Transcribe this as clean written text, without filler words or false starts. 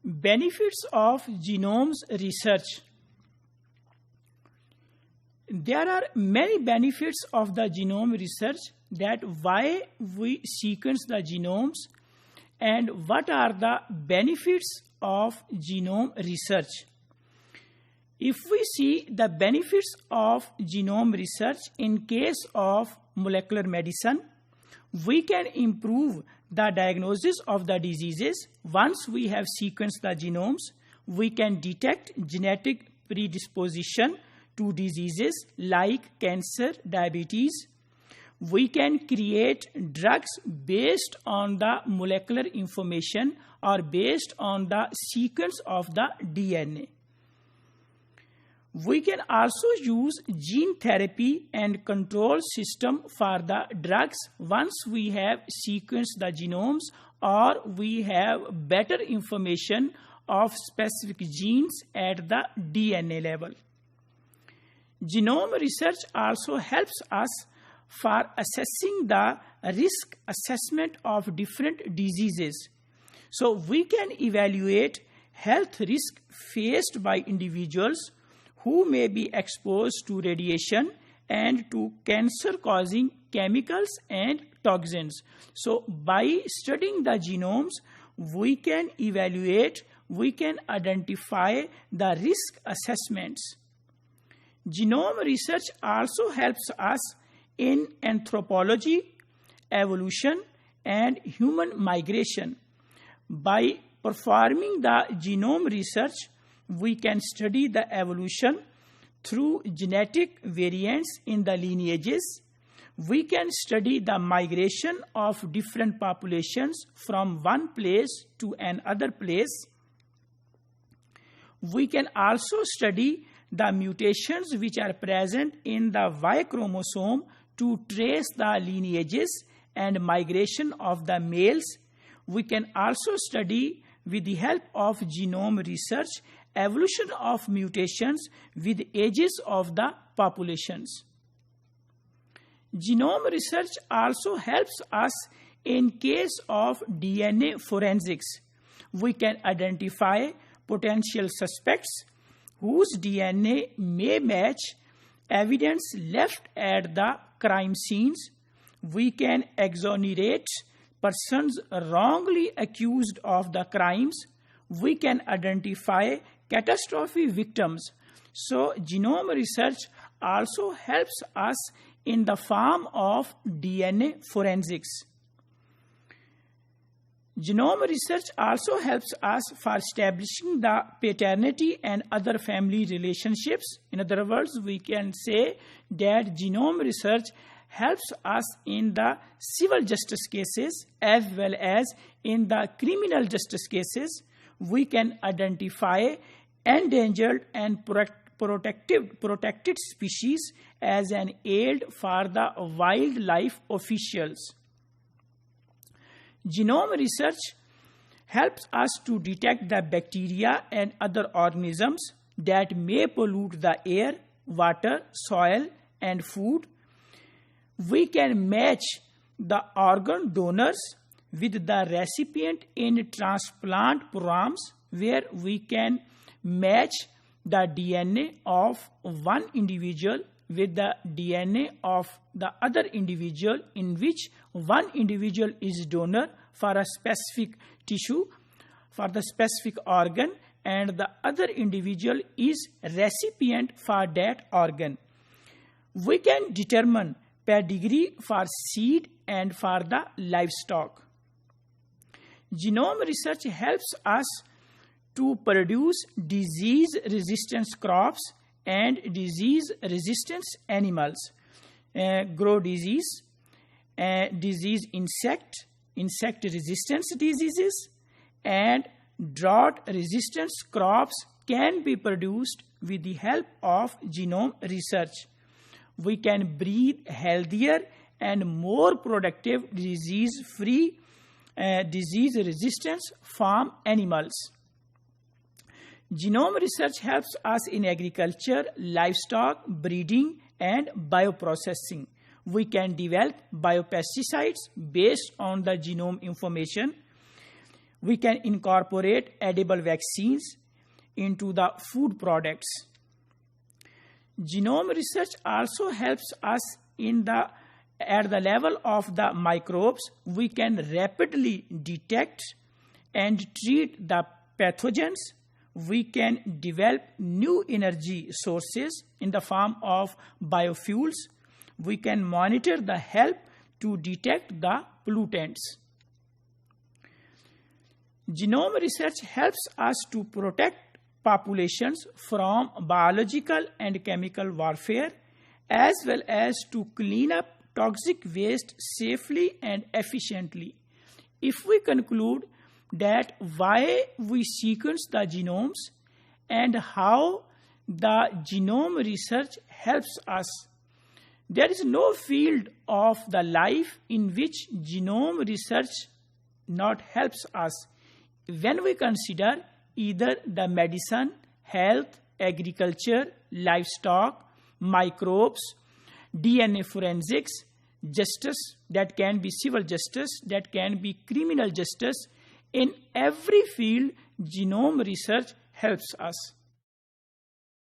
Benefits of genomes research. There are many benefits of the genome research, that why we sequence the genomes and what are the benefits of genome research. If we see the benefits of genome research in case of molecular medicine, we can improve the diagnosis of the diseases. Once we have sequenced the genomes, we can detect genetic predisposition to diseases like cancer, diabetes. We can create drugs based on the molecular information or based on the sequence of the DNA. We can also use gene therapy and control system for the drugs once we have sequenced the genomes or we have better information of specific genes at the DNA level. Genome research also helps us for assessing the risk assessment of different diseases. So we can evaluate health risk faced by individuals who may be exposed to radiation and to cancer-causing chemicals and toxins. So by studying the genomes, we can evaluate, we can identify the risk assessments. Genome research also helps us in anthropology, evolution, and human migration. By performing the genome research, we can study the evolution through genetic variants in the lineages. We can study the migration of different populations from one place to another place. We can also study the mutations which are present in the Y chromosome to trace the lineages and migration of the males. We can also study, with the help of genome research, evolution of mutations with ages of the populations. Genome research also helps us in case of DNA forensics. We can identify potential suspects whose DNA may match evidence left at the crime scenes. We can exonerate persons wrongly accused of the crimes. We can identify catastrophe victims. So genome research also helps us in the form of DNA forensics. Genome research also helps us for establishing the paternity and other family relationships. In other words, we can say that genome research helps us in the civil justice cases as well as in the criminal justice cases. We can identify endangered and protected species as an aid for the wildlife officials. Genome research helps us to detect the bacteria and other organisms that may pollute the air, water, soil, and food. We can match the organ donors with the recipient in transplant programs, where we can match the DNA of one individual with the DNA of the other individual, in which one individual is donor for a specific tissue, for the specific organ, and the other individual is recipient for that organ. We can determine pedigree for seed and for the livestock. Genome research helps us to produce disease-resistant crops and disease-resistant animals, grow disease, disease insect resistance diseases, and drought resistance crops can be produced with the help of genome research. We can breed healthier and more productive disease-free, disease-resistant farm animals. Genome research helps us in agriculture, livestock, breeding, and bioprocessing. We can develop biopesticides based on the genome information. We can incorporate edible vaccines into the food products. Genome research also helps us at the level of the microbes. We can rapidly detect and treat the pathogens. We can develop new energy sources in the form of biofuels. We can monitor the health to detect the pollutants. Genome research helps us to protect populations from biological and chemical warfare, as well as to clean up toxic waste safely and efficiently. If we conclude that why we sequence the genomes and how the genome research helps us, there is no field of the life in which genome research not helps us. When we consider either the medicine, health, agriculture, livestock, microbes, DNA forensics, justice, that can be civil justice, that can be criminal justice, in every field genome research helps us.